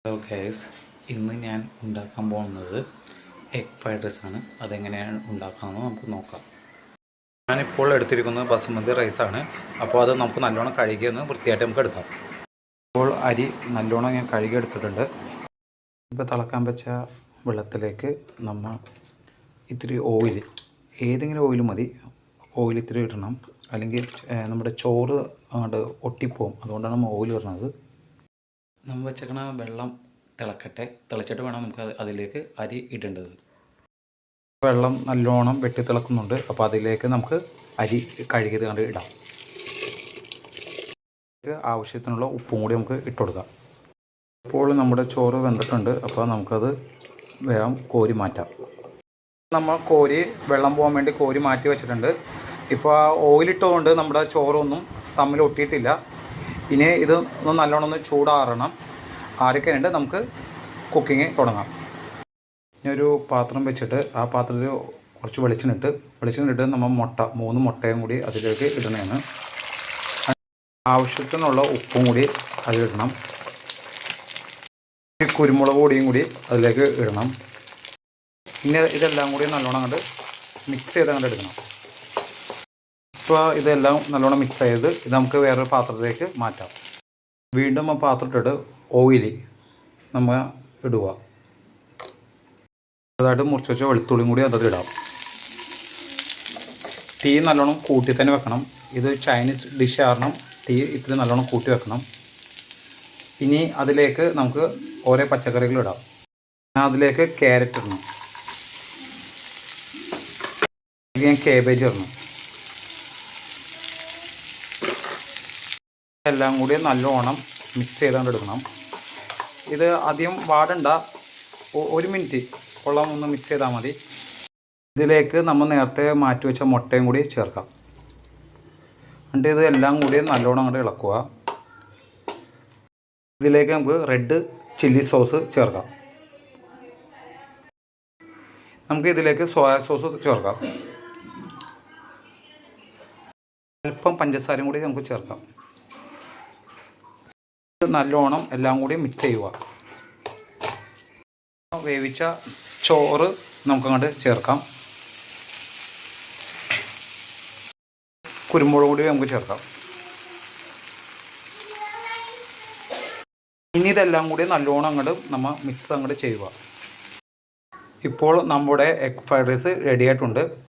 Hello guys, ഇന്ന് ഞാൻ ഉണ്ടാക്കാൻ പോകുന്നത് എഗ് ഫ്രൈഡ് റൈസ് ആണ്. അതെങ്ങനെയാണ് ഉണ്ടാക്കാമെന്ന് നമുക്ക് നോക്കാം. ഞാനിപ്പോൾ എടുത്തിരിക്കുന്നത് ബസുമതി റൈസാണ്. അപ്പോൾ അത് നമുക്ക് നല്ലോണം കഴുകി ഒന്ന് വൃത്തിയായിട്ട് നമുക്ക് എടുക്കാം. ഇപ്പോൾ അരി നല്ലോണം ഞാൻ കഴുകി എടുത്തിട്ടുണ്ട്. ഇപ്പോൾ തിളക്കാൻ വെച്ച വെള്ളത്തിലേക്ക് നമ്മൾ ഇത്തിരി ഓയിൽ, ഏതെങ്കിലും ഓയിൽ മതി, ഓയിൽ ഇത്തിരി ഇടണം. അല്ലെങ്കിൽ നമ്മുടെ ചോറ് അങ്ങോട്ട് ഒട്ടിപ്പോവും. അതുകൊണ്ടാണ് നമ്മൾ ഓയിൽ ഇടുന്നത്. നമ്മൾ വെച്ചേക്കണ വെള്ളം തിളച്ചിട്ട് വേണം നമുക്ക് അതിലേക്ക് അരി ഇടേണ്ടത്. വെള്ളം നല്ലോണം വെട്ടി തിളക്കുന്നുണ്ട്. അപ്പോൾ അതിലേക്ക് നമുക്ക് അരി കഴുകിയത് കണ്ട് ഇടാം. ആവശ്യത്തിനുള്ള ഉപ്പും കൂടി നമുക്ക് ഇട്ട് കൊടുക്കാം. ഇപ്പോൾ നമ്മുടെ ചോറ് വെന്തിട്ടുണ്ട്. അപ്പോൾ നമുക്കത് വേഗം കോരി മാറ്റാം. നമ്മൾ വെള്ളം പോകാൻ വേണ്ടി കോരി മാറ്റി വെച്ചിട്ടുണ്ട്. ഇപ്പോൾ ആ ഓയിലിട്ടുകൊണ്ട് നമ്മുടെ ചോറൊന്നും തമ്മിൽ ഒട്ടിയിട്ടില്ല. ഇനി ഇത് ഒന്ന് നല്ലോണം ഒന്ന് ചൂടാറണം. ആറിക്കഴിഞ്ഞിട്ട് നമുക്ക് കുക്കിങ് തുടങ്ങാം. ഇനി ഒരു പാത്രം വെച്ചിട്ട് ആ പാത്രത്തിൽ കുറച്ച് വെളിച്ചെണ്ണിട്ട് നമ്മൾ 3 മുട്ടയും കൂടി അതിലേക്ക് ഇടണേണ്. ആവശ്യത്തിനുള്ള ഉപ്പും കൂടി അതിലിടണം. കുരുമുളക് പൊടിയും കൂടി അതിലേക്ക് ഇടണം. ഇനി ഇതെല്ലാം കൂടി നല്ലോണം അങ്ങോട്ട് മിക്സ് ചെയ്ത് അങ്ങോട്ട് എടുക്കണം. ഇപ്പോൾ ഇതെല്ലാം നല്ലോണം മിക്സ് ചെയ്ത് ഇത് നമുക്ക് വേറൊരു പാത്രത്തിലേക്ക് മാറ്റാം. വീണ്ടും ആ പാത്രം ഇട്ടിട്ട് ഓയിൽ നമ്മൾ ഇടുക. അതായിട്ട് മുറിച്ച് വെച്ച വെളുത്തുള്ളിയും കൂടി അതത് ഇടാം. തീ നല്ലോണം കൂട്ടി തന്നെ വെക്കണം. ഇത് ചൈനീസ് ഡിഷ് കാരണം തീ ഇത്തിരി നല്ലോണം കൂട്ടി വെക്കണം. ഇനി അതിലേക്ക് നമുക്ക് ഓരോ പച്ചക്കറികൾ ഇടാം. അതിലേക്ക് ക്യാരറ്റ് ഇടണം. ഞാൻ കേബേജ് ഇടണം. എല്ലാം കൂടി നല്ലോണം മിക്സ് ചെയ്തുകൊണ്ട് എടുക്കണം. ഇത് അധികം വാടണ്ട, 1 മിനിറ്റ് വെള്ളം ഒന്ന് മിക്സ് ചെയ്താൽ മതി. ഇതിലേക്ക് നമ്മൾ നേരത്തെ മാറ്റി വെച്ച മുട്ടയും കൂടി ചേർക്കാം. എന്നിട്ട് ഇത് എല്ലാം കൂടി നല്ലോണം അങ്ങോട്ട് ഇളക്കുക. ഇതിലേക്ക് നമുക്ക് റെഡ് ചില്ലി സോസ് ചേർക്കാം. നമുക്ക് ഇതിലേക്ക് സോയ സോസ് ചേർക്കാം. അല്പം പഞ്ചസാരയും കൂടി നമുക്ക് ചേർക്കാം. നല്ലോണം എല്ലാം കൂടി മിക്സ് ചെയ്യുക. വേവിച്ച ചോറ് നമുക്കങ്ങോട്ട് ചേർക്കാം. കുരുമുളക് പൊടി നമുക്ക് ചേർക്കാം. ഇനി ഇതെല്ലാം കൂടി നല്ലോണം അങ്ങോട്ട് നമ്മൾ മിക്സ് അങ്ങോട്ട് ചെയ്യുക. ഇപ്പോൾ നമ്മുടെ എഗ് ഫ്രൈഡ് റൈസ് റെഡി ആയിട്ടുണ്ട്.